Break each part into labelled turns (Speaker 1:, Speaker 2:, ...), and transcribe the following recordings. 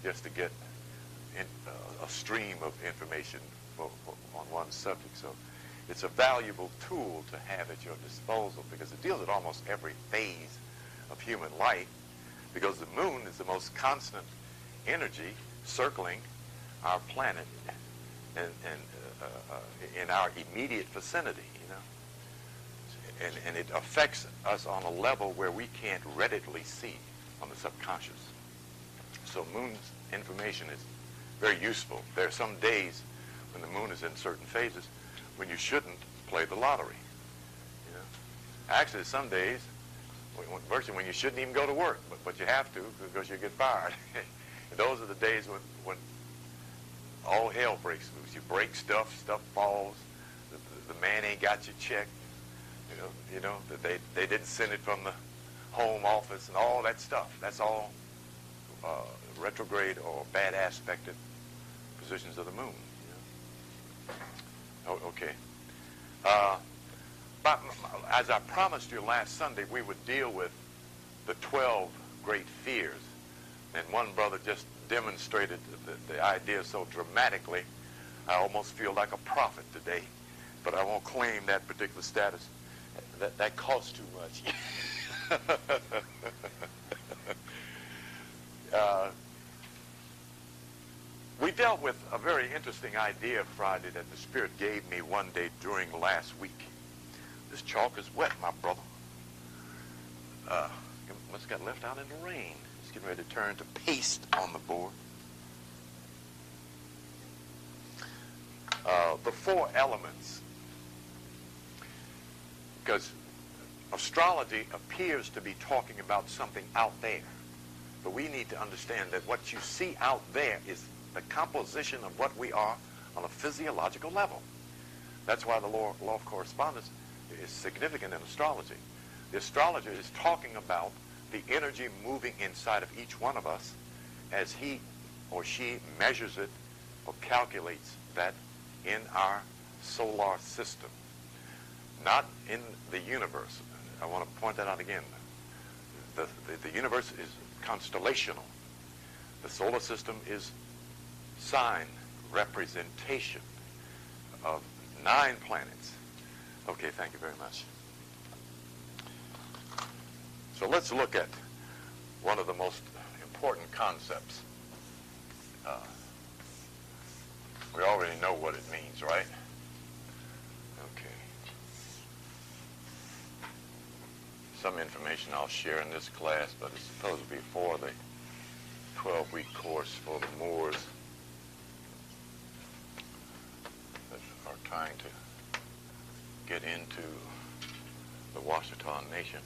Speaker 1: just to get a stream of information on one subject. So it's a valuable tool to have at your disposal because it deals with almost every phase of human life, because the moon is the most constant energy circling our planet and in our immediate vicinity, you know. And it affects us on a level where we can't readily see on the subconscious. So moon's information is very useful. There are some days when the moon is in certain phases when you shouldn't play the lottery. You know? Actually, some days, virtually when you shouldn't even go to work, but you have to because you get fired. And those are the days when all hell breaks loose. You break stuff falls, the man ain't got your check, you know that they didn't send it from the home office and all that stuff. That's all retrograde or bad aspected positions of the moon. You know? Oh, okay. But as I promised you last Sunday, we would deal with the 12 great fears. And one brother just demonstrated the idea so dramatically, I almost feel like a prophet today. But I won't claim that particular status. That costs too much. We dealt with a very interesting idea Friday that the Spirit gave me one day during last week. This chalk is wet, my brother. Must have got left out in the rain. It's getting ready to turn to paste on the board. The 4 elements. Because astrology appears to be talking about something out there. But we need to understand that what you see out there is the composition of what we are on a physiological level. That's why the law of correspondence is significant in astrology. The astrologer is talking about the energy moving inside of each one of us as he or she measures it or calculates that in our solar system, not in the universe. I want to point that out again. The universe is constellational. The solar system is sign representation of 9 planets. Okay, thank you very much. So let's look at one of the most important concepts. We already know what it means, right? Okay. Some information I'll share in this class, but it's supposed to be for the 12-week course for the Moors that are trying to get into the Washita Nation.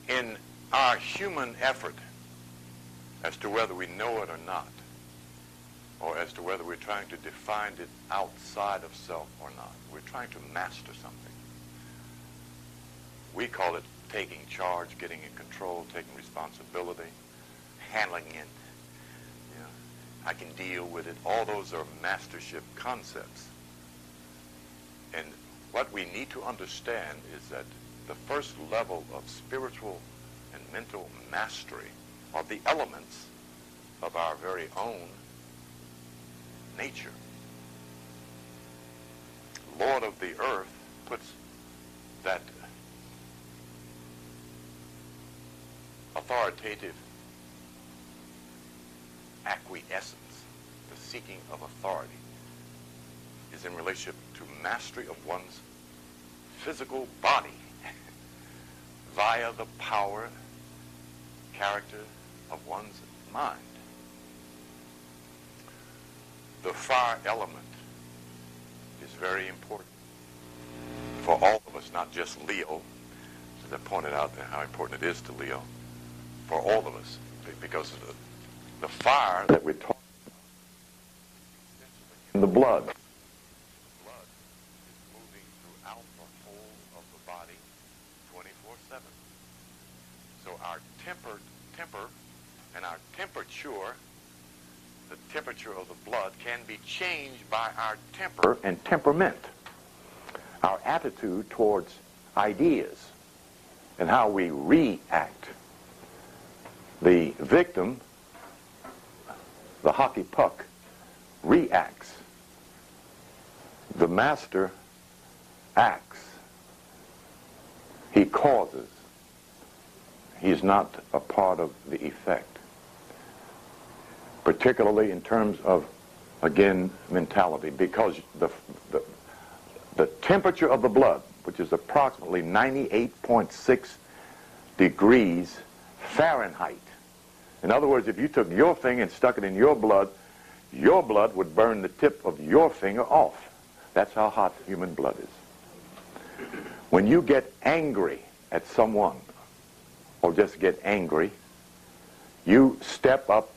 Speaker 1: In our human effort, as to whether we know it or not, or as to whether we're trying to define it outside of self or not, we're trying to master something. We call it taking charge, getting in control, taking responsibility, handling it. You know, I can deal with it. All those are mastership concepts. And what we need to understand is that the first level of spiritual and mental mastery are the elements of our very own nature. Lord of the earth puts that authoritative acquiescence, the seeking of authority, is in relationship to mastery of one's physical body via the power, character of one's mind. The fire element is very important for all of us, not just Leo, as I pointed out how important it is to Leo, for all of us, because of the fire that we're talking about in the blood. The blood is moving throughout the whole our temper and our temperature, the temperature of the blood, can be changed by our temper and temperament, our attitude towards ideas, and how we react. The victim, the hockey puck, reacts. The master acts. He causes. He's not a part of the effect. Particularly in terms of, again, mentality, because the temperature of the blood, which is approximately 98.6 degrees Fahrenheit. In other words, if you took your finger and stuck it in your blood would burn the tip of your finger off. That's how hot human blood is. When you get angry at someone, or just get angry, you step up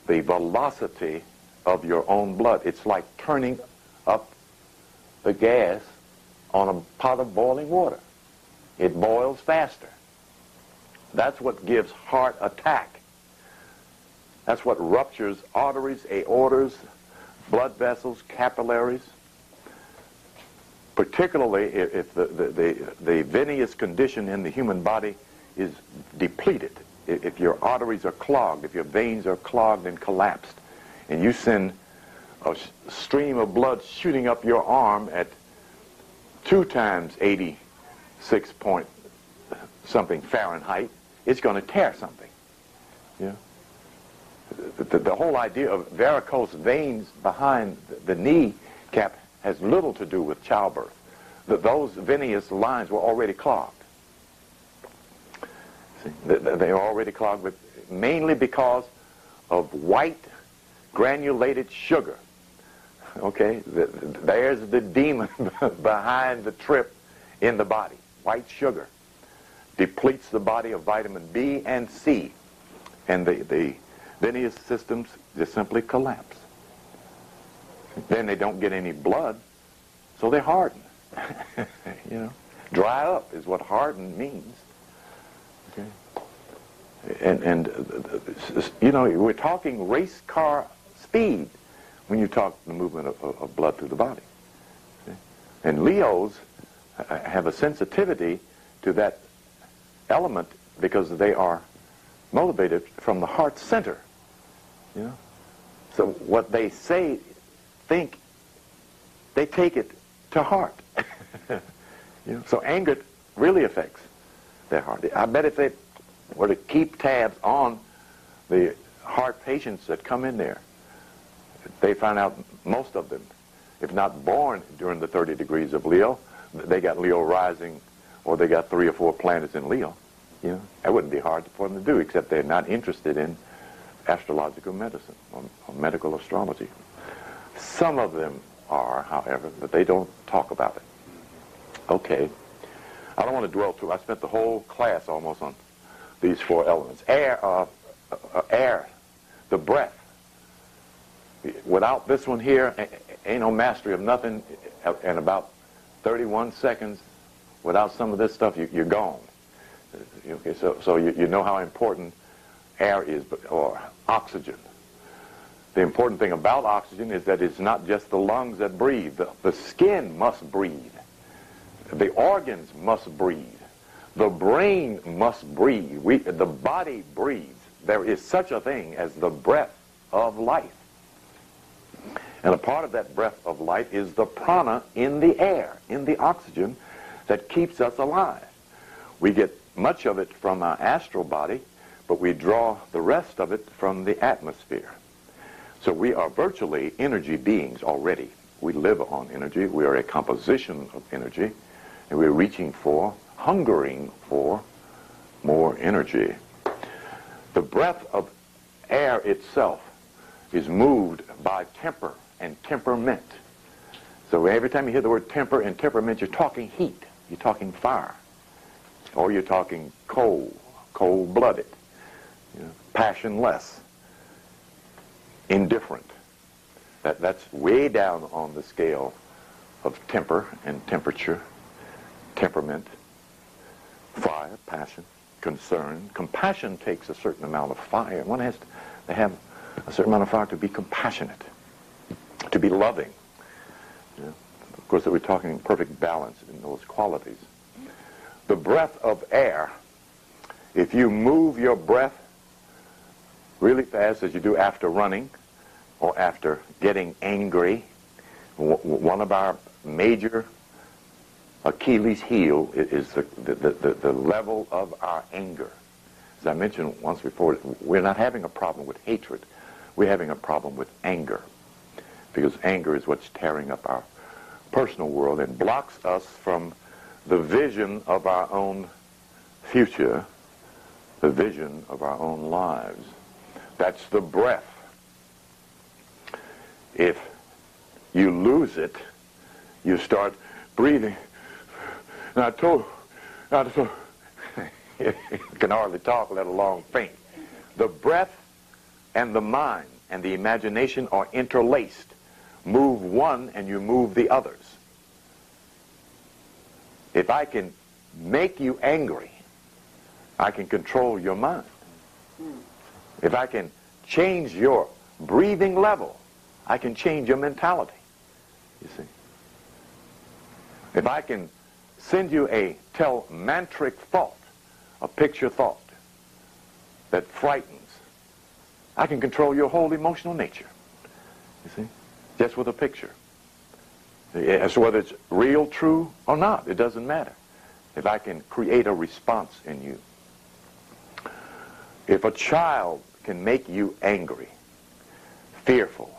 Speaker 1: the velocity of your own blood. It's like turning up the gas on a pot of boiling water. It boils faster. That's what gives heart attack. That's what ruptures arteries, aortas, blood vessels, capillaries. Particularly if the venous condition in the human body is depleted. If your arteries are clogged, if your veins are clogged and collapsed, and you send a stream of blood shooting up your arm at 2 times 86 point something Fahrenheit, it's going to tear something. Yeah. The whole idea of varicose veins behind the knee cap has little to do with childbirth. Those venous lines were already clogged. See, they are already clogged mainly because of white granulated sugar. Okay, there's the demon behind the trip in the body. White sugar depletes the body of vitamin B and C, and the venous systems just simply collapse. Then they don't get any blood, so they harden. You know, dry up is what harden means. Okay, and you know, we're talking race car speed when you talk the movement of blood through the body. See? And Leos have a sensitivity to that element because they are motivated from the heart center. You know? So what they say, think, they take it to heart. You know? So anger really affects their heart. I bet if they were to keep tabs on the heart patients that come in there, they find out most of them, if not born during the 30 degrees of Leo, they got Leo rising, or they got 3 or 4 planets in Leo. You know, that wouldn't be hard for them to do, except they're not interested in astrological medicine or medical astrology. Some of them are, however, but they don't talk about it. Okay. I don't want to dwell too. I spent the whole class almost on these 4 elements. Air, the breath. Without this one here, ain't no mastery of nothing. In about 31 seconds, without some of this stuff, you're gone. Okay, so you know how important air is, or oxygen. The important thing about oxygen is that it's not just the lungs that breathe. The skin must breathe. The organs must breathe. The brain must breathe. The body breathes. There is such a thing as the breath of life. And a part of that breath of life is the prana in the air, in the oxygen that keeps us alive. We get much of it from our astral body, but we draw the rest of it from the atmosphere. So we are virtually energy beings already. We live on energy. We are a composition of energy, and we're reaching for, hungering for more energy. The breath of air itself is moved by temper and temperament. So every time you hear the word temper and temperament, you're talking heat, you're talking fire, or you're talking cold-blooded, you know, passionless, indifferent. That's way down on the scale of temper and temperature, temperament, fire, passion.
Speaker 2: concern. Compassion takes a certain amount of fire. One has to have a certain amount of fire to be compassionate, to be loving. You know? Of course, we're talking perfect balance in those qualities. The breath of air, if you move your breath really fast as you do after running or after getting angry, one of our major Achilles heel is the level of our anger. As I mentioned once before, we're not having a problem with hatred. We're having a problem with anger, because anger is what's tearing up our personal world and blocks us from the vision of our own future, the vision of our own lives. That's the breath. If you lose it, you start breathing. And I told you can hardly talk, let alone think. The breath and the mind and the imagination are interlaced. Move one and you move the others. If I can make you angry, I can control your mind. If I can change your breathing level, I can change your mentality. You see? If I can send you a telemantric thought, a picture thought that frightens, I can control your whole emotional nature. You see? Just with a picture. As whether it's real, true, or not, it doesn't matter. If I can create a response in you. If a child can make you angry, fearful,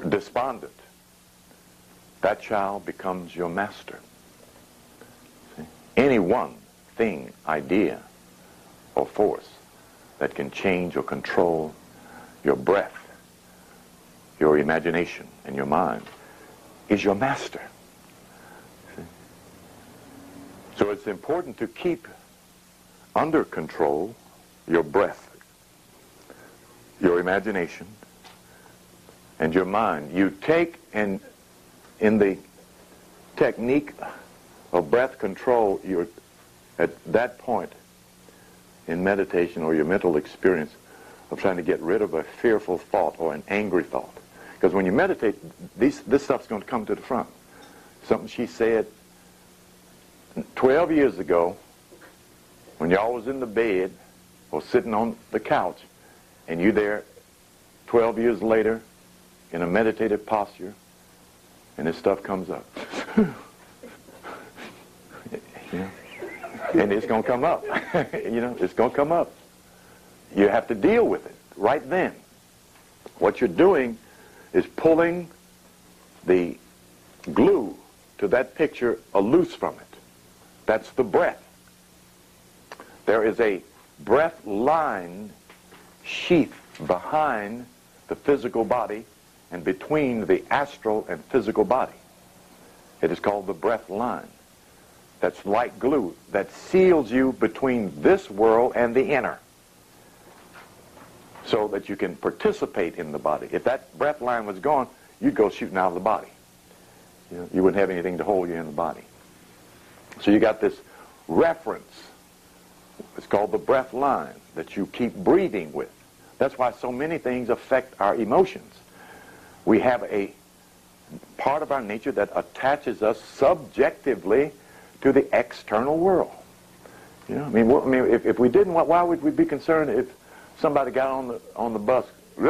Speaker 2: despondent, that child becomes your master. See? Any one thing, idea, or force that can change or control your breath, your imagination, and your mind is your master. See? So it's important to keep under control your breath, your imagination, and your mind. You take, and in the technique of breath control, you're at that point in meditation or your mental experience of trying to get rid of a fearful thought or an angry thought. Because when you meditate, this stuff's going to come to the front. Something she said 12 years ago, when y'all was in the bed or sitting on the couch, and you there 12 years later in a meditative posture, and this stuff comes up. You know? And it's going to come up. You know, it's going to come up. You have to deal with it right then. What you're doing is pulling the glue to that picture loose from it. That's the breath. There is a breath line sheath behind the physical body and between the astral and physical body. It is called the breath line. That's like glue that seals you between this world and the inner, so that you can participate in the body. If that breath line was gone, you'd go shooting out of the body. You know, you wouldn't have anything to hold you in the body. So you got this reference. It's called the breath line that you keep breathing with. That's why so many things affect our emotions. We have a part of our nature that attaches us subjectively to the external world. You know, I mean, if we didn't, why would we be concerned if somebody got on the bus, you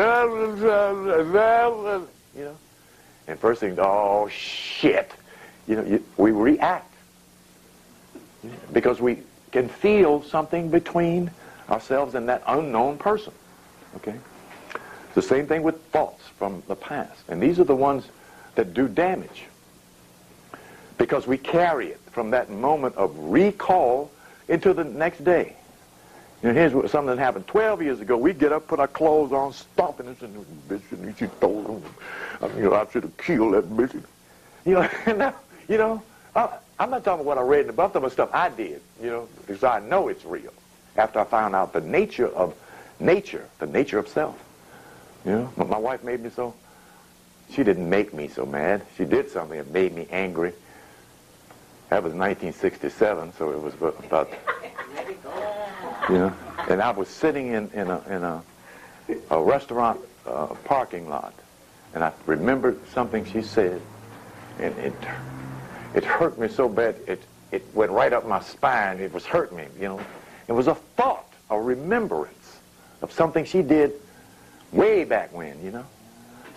Speaker 2: know, and first thing, oh shit, you know, we react because we can feel something between ourselves and that unknown person. Okay, it's the same thing with thoughts from the past, and these are the ones that do damage because we carry it from that moment of recall into the next day. You know, here's something that happened 12 years ago. We'd get up, put our clothes on, stomping this and bitch, and she told them, you know, I should have killed that bitch. You know, now, you know, I'm not talking about what I read in the book. I'm talking about stuff I did, you know, because I know it's real. After I found out the nature of self. You know, my wife made me so. She didn't make me so mad. She did something that made me angry. That was 1967, so it was about, you know. And I was sitting in a restaurant parking lot, and I remembered something she said, and it hurt me so bad, it went right up my spine. It was hurting me, you know. It was a thought, a remembrance of something she did way back when, you know.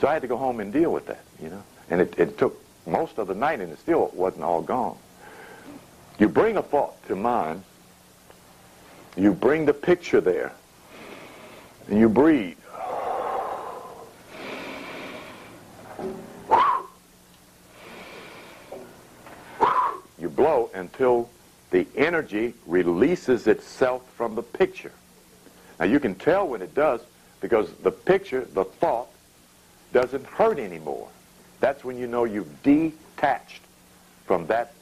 Speaker 2: So I had to go home and deal with that, you know. And it took most of the night, and it still wasn't all gone. You bring a thought to mind, you bring the picture there, and you breathe. You blow until the energy releases itself from the picture. Now you can tell when it does, because the picture, the thought, doesn't hurt anymore. That's when you know you've detached from that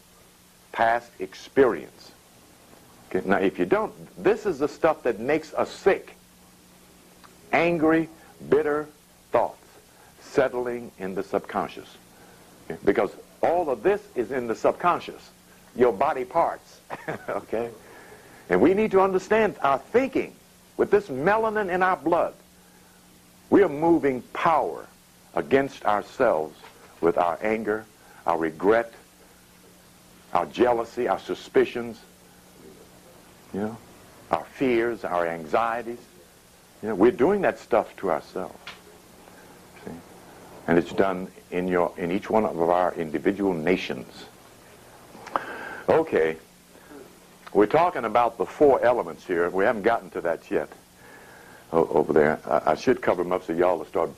Speaker 2: past experience. Okay? Now if you don't, this is the stuff that makes us sick. Angry, bitter thoughts settling in the subconscious. Okay? Because all of this is in the subconscious, your body parts. Okay? And we need to understand our thinking. With this melanin in our blood, we are moving power against ourselves with our anger, our regret, our jealousy, our suspicions, you know, our fears, our anxieties. You know, we're doing that stuff to ourselves. See? And it's done in each one of our individual nations. Okay. We're talking about the 4 elements here. We haven't gotten to that yet over there. I should cover them up so y'all will start.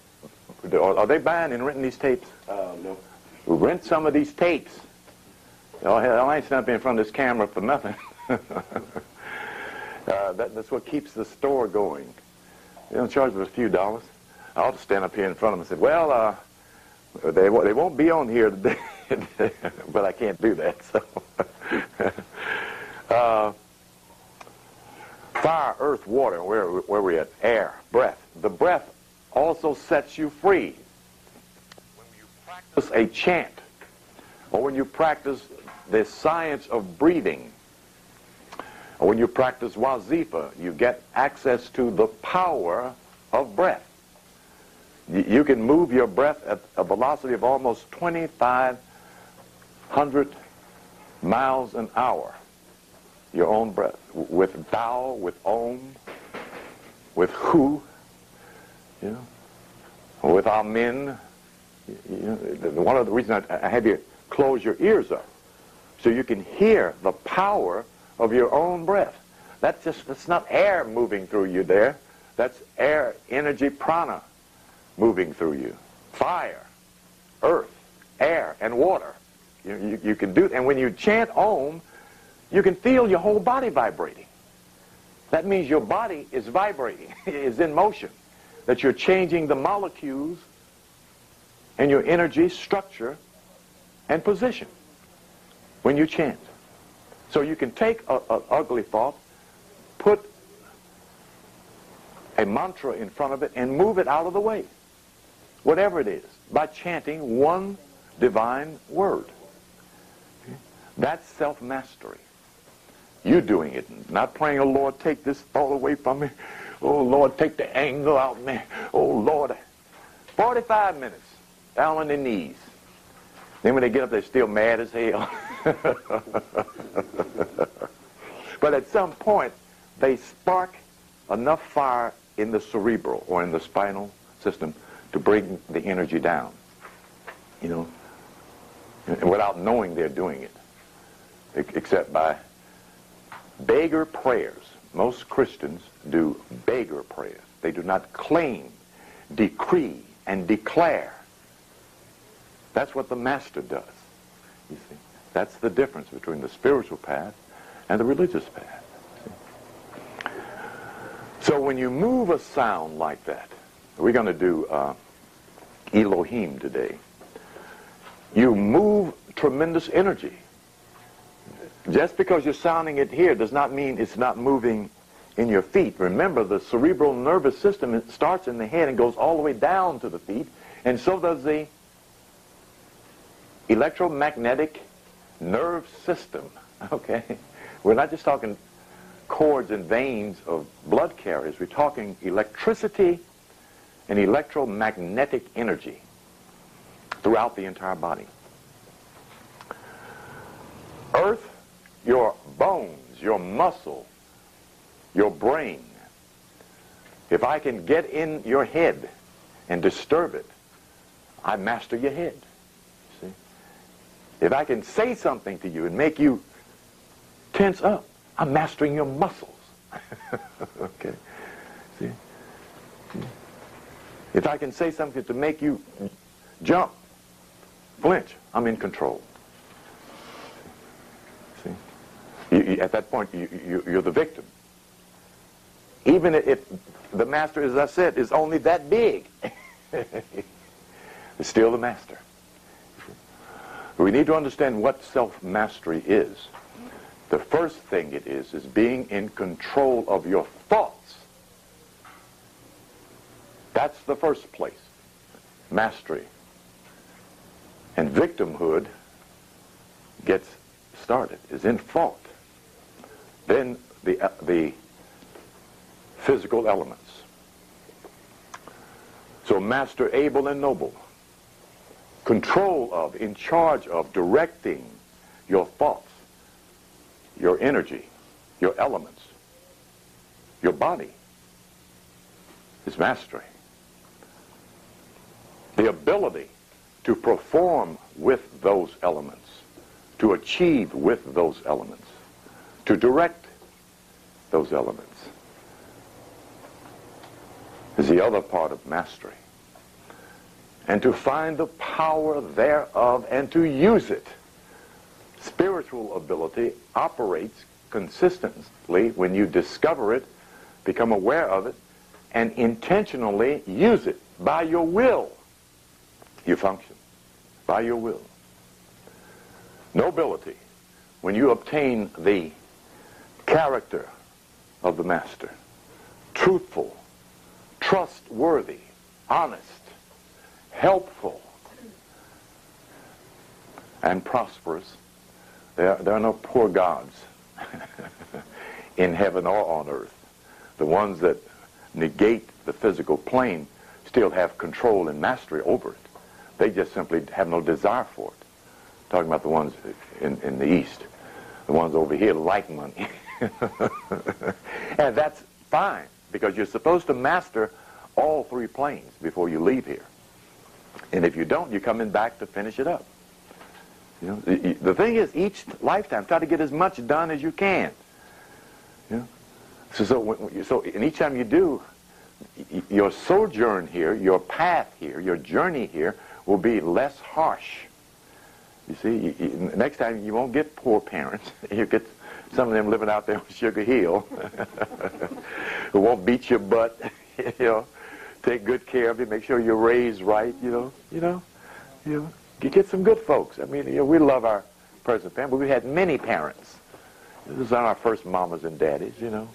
Speaker 2: Are they buying and renting these tapes?
Speaker 3: No.
Speaker 2: Rent some of these tapes. I ain't standing in front of this camera for nothing. That's what keeps the store going. They don't charge us a few dollars. I ought to stand up here in front of them and say, well, they won't be on here today, but I can't do that. So, fire, earth, water, where we at? Air, breath. The breath also sets you free. When you practice a chant, or when you practice the science of breathing, or when you practice wazifa, you get access to the power of breath. You can move your breath at a velocity of almost 2,500 miles an hour. Your own breath. With Tao, with Om, with Hu, you know, with Amen. You know, one of the reasons I have you close your ears up, so you can hear the power of your own breath. That's not air moving through you there. That's air, energy, prana moving through you. Fire, earth, air, and water. You can do, and when you chant Om, you can feel your whole body vibrating. That means your body is vibrating, is in motion. That you're changing the molecules and your energy structure and position when you chant. So you can take an ugly thought, put a mantra in front of it, and move it out of the way, whatever it is, by chanting one divine word. Okay? That's self-mastery. You doing it, not praying, oh Lord, take this thought away from me. Oh Lord, take the anger out of me. Oh Lord. 45 minutes down on their knees. Then when they get up, they're still mad as hell. But at some point, they spark enough fire in the cerebral or in the spinal system to bring the energy down, you know, and without knowing they're doing it, except by beggar prayers. Most Christians do beggar prayers. They do not claim, decree, and declare. That's what the master does. You see, that's the difference between the spiritual path and the religious path. See? So when you move a sound like that, we're going to do Elohim today. You move tremendous energy. Just because you're sounding it here does not mean it's not moving in your feet. Remember, the cerebral nervous system, it starts in the head and goes all the way down to the feet, and so does the electromagnetic nerve system, okay? We're not just talking cords and veins of blood carriers. We're talking electricity and electromagnetic energy throughout the entire body. Earth, your bones, your muscle, your brain. If I can get in your head and disturb it, I master your head. See? If I can say something to you and make you tense up, I'm mastering your muscles. Okay? See? If I can say something to make you jump, flinch, I'm in control. See? At that point, you're the victim. Even if the master, as I said, is only that big, it's still the master. We need to understand what self-mastery is. The first thing it is being in control of your thoughts. That's the first place. Mastery. And victimhood gets started, is in thought. Then the physical elements. So master able and noble. Control of, in charge of, directing your thoughts, your energy, your elements, your body is mastery. The ability to perform with those elements, to achieve with those elements, to direct those elements is the other part of mastery. And to find the power thereof and to use it. Spiritual ability operates consistently when you discover it, become aware of it, and intentionally use it by your will. You function by your will. Nobility, when you obtain the character of the master, truthful, trustworthy, honest, helpful, and prosperous. There are no poor gods in heaven or on earth. The ones that negate the physical plane still have control and mastery over it. They just simply have no desire for it. Talking about the ones in the East. The ones over here like money. And that's fine, because you're supposed to master all three planes before you leave here. And if you don't, you're coming back to finish it up. You know, the thing is, each lifetime, try to get as much done as you can. You know? So and each time you do, your sojourn here, your path here, your journey here will be less harsh. You see, next time you won't get poor parents. You get some of them living out there on Sugar Hill who won't beat your butt, you know, take good care of you, make sure you're raised right, you know. You get some good folks. I mean, you know, we love our present family. We had many parents. This is not our first mamas and daddies, you know.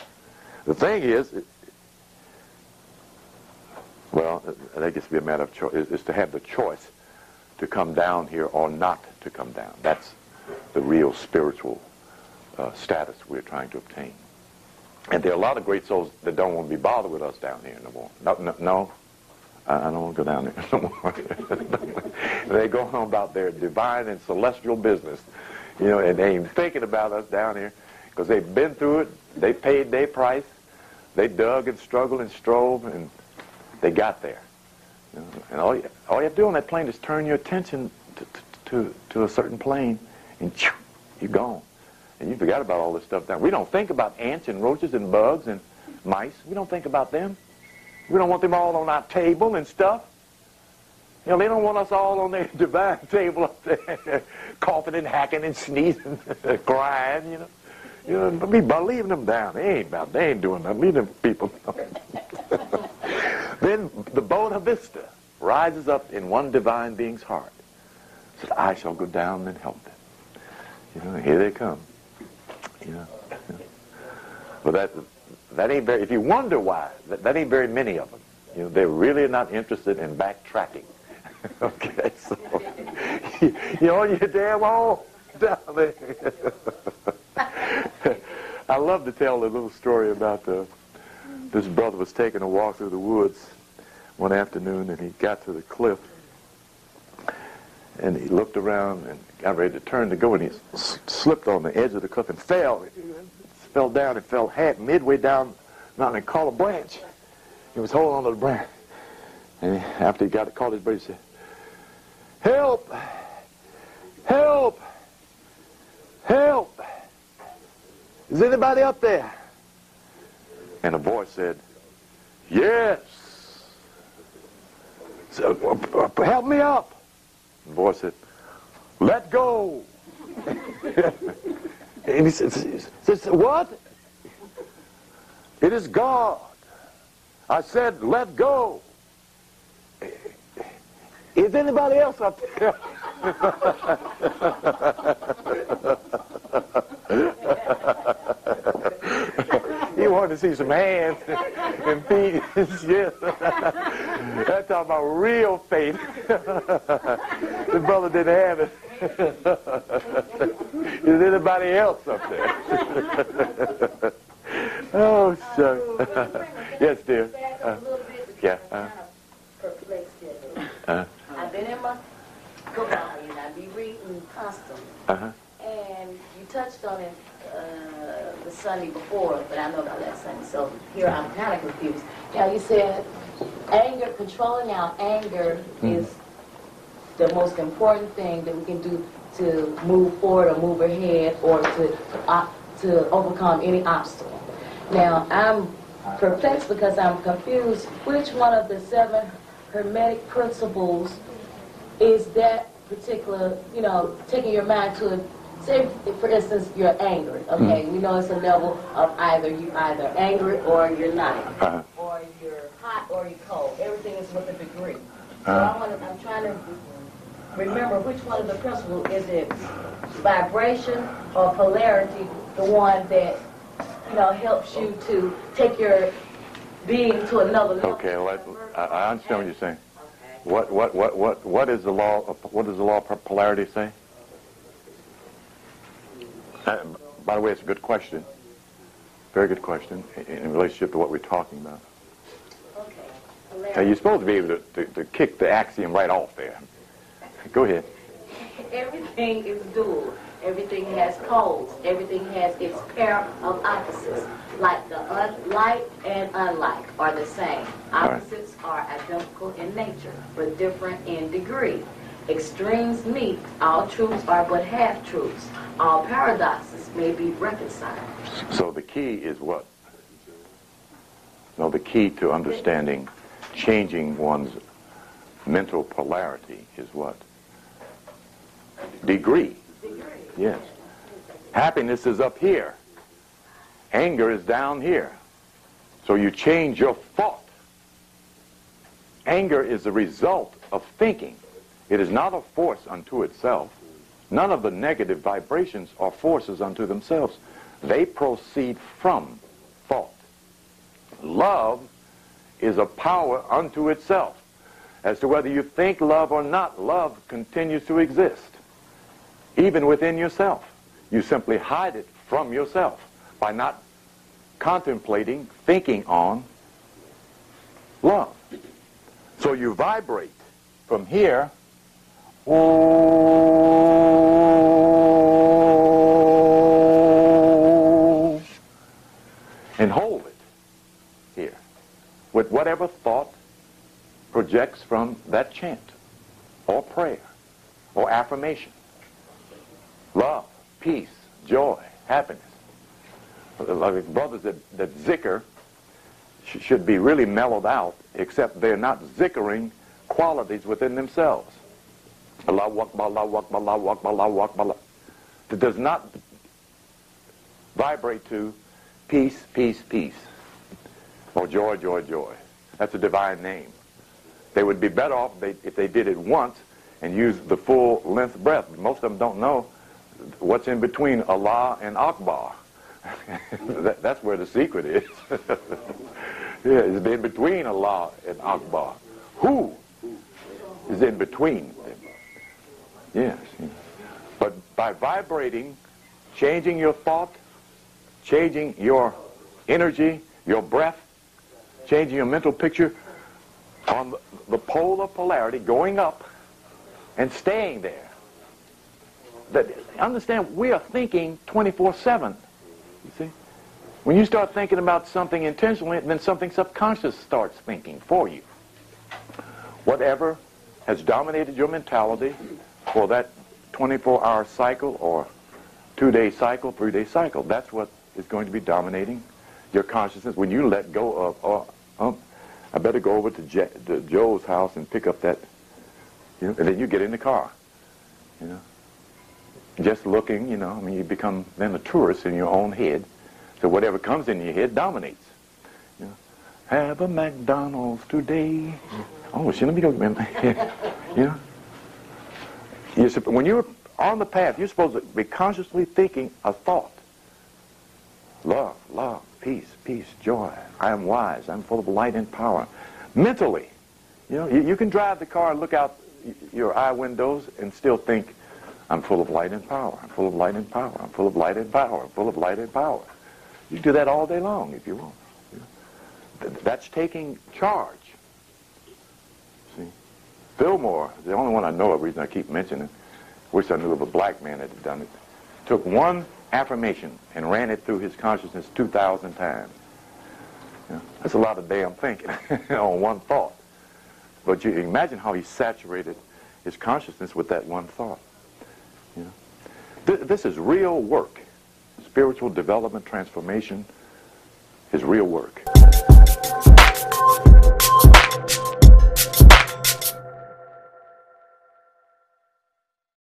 Speaker 2: The thing is, well, that gets to be a matter of choice, is to have the choice to come down here or not to come down. That's the real spiritual status we're trying to obtain. And there are a lot of great souls that don't want to be bothered with us down here no more. No, I don't want to go down there no more. They go on about their divine and celestial business, you know, and they ain't thinking about us down here because they've been through it. They paid their price. They dug and struggled and strove, and they got there. You know, and all you have to do on that plane is turn your attention to a certain plane, and you're gone. And you forgot about all this stuff down. We don't think about ants and roaches and bugs and mice. We don't think about them. We don't want them all on our table and stuff. You know, they don't want us all on their divine table up there, coughing and hacking and sneezing, crying, you know. You know, but leaving them down. They ain't doing nothing. Leave them people alone. Then the Bona Vista rises up in one divine being's heart. Says, I shall go down and help them. You know, here they come. You know. But that ain't very, if you wonder why, that ain't very many of them. You know, they're really not interested in backtracking. Okay, so, you know, you damn all down there. I love to tell a little story about this brother was taking a walk through the woods one afternoon, and he got to the cliff, and he looked around and got ready to turn to go, and he slipped on the edge of the cliff and fell. He fell down and fell midway down the mountain and caught a branch. He was holding on to the branch. And after he called his buddy, he said, "Help! Help! Help! Is anybody up there?" And a voice said, "Yes." So, "Help me up." The voice said, "Let go." And he said, "What?" "It is God. I said, let go." "Is anybody else up there?" He wanted to see some hands and feet. Yes. That's talking about real faith. The brother didn't have it. Is anybody else up there? Oh, shucks. Yes, dear. Yeah.
Speaker 3: I've been in my Quran, and I be reading constantly. And you touched on it the Sunday before, but I know about last Sunday, so here I'm kind of confused. Now, you said anger, controlling our anger is the most important thing that we can do to move forward or move ahead or to overcome any obstacle. Now, I'm perplexed because I'm confused. Which one of the 7 Hermetic principles is that particular, taking your mind to say, for instance, you're angry, okay? We know it's a level of you're either angry or you're not, or you're hot or you're cold. Everything is with a degree. So I'm trying to remember which one of the principles is it, vibration or polarity, the one that helps you to take your being to another level.
Speaker 2: Okay, I understand what you're saying. What is the law? What does the law of polarity say? By the way, it's a good question. Very good question in relationship to what we're talking about.
Speaker 3: Okay.
Speaker 2: Now, you're supposed to be able to kick the axiom right off there. Go ahead.
Speaker 3: Everything is dual. Everything has poles. Everything has its pair of opposites. Like the like and unlike are the same. Opposites are identical in nature, but different in degree. Extremes meet. All truths are but half-truths. All paradoxes may be reconciled.
Speaker 2: So the key is what? No, the key to understanding, changing one's mental polarity is what? Degree. Yes. Happiness is up here. Anger is down here. So you change your thought. Anger is the result of thinking. It is not a force unto itself. None of the negative vibrations are forces unto themselves. They proceed from thought. Love is a power unto itself. As to whether you think love or not, love continues to exist. Even within yourself. You simply hide it from yourself by not contemplating, thinking on love. So you vibrate from here and hold it here with whatever thought projects from that chant or prayer or affirmation. Love, peace, joy, happiness. Like brothers that zikr should be really mellowed out, except they're not zikkering qualities within themselves. Allahu Akbar, Allahu Akbar, Allahu Akbar, Allahu Akbar. That does not vibrate to peace, peace, peace. Or joy, joy, joy. That's a divine name. They would be better off if they did it once and used the full length breath. Most of them don't know what's in between Allah and Akbar. That's where the secret is. Yeah, it's in between Allah and Akbar. Who is in between them? Yes. But by vibrating, changing your thought, changing your energy, your breath, changing your mental picture on the pole of polarity, going up and staying there. Understand, we are thinking 24/7, you see? When you start thinking about something intentionally, then something subconscious starts thinking for you. Whatever has dominated your mentality for that 24-hour cycle or 2-day cycle, 3-day cycle, that's what is going to be dominating your consciousness when you let go of, I better go over to Joe's house and pick up that, you know, and then you get in the car, you know. Just looking, you know, I mean, you become then a tourist in your own head. So whatever comes in your head dominates. You know, have a McDonald's today. Oh, shit, let me go, you know. When you're on the path, you're supposed to be consciously thinking a thought. Love, love, peace, peace, joy. I am wise. I'm full of light and power. Mentally, you know, you can drive the car and look out your eye windows and still think, I'm full of light and power. I'm full of light and power. I'm full of light and power. I'm full of light and power. You can do that all day long if you want. You know? That's taking charge. See? Fillmore, the only one I know of, the reason I keep mentioning, wish I knew of a black man that had done it, took one affirmation and ran it through his consciousness 2,000 times. You know? That's a lot of damn thinking on one thought. But you imagine how he saturated his consciousness with that one thought. You know? This is real work. Spiritual development, transformation is real work.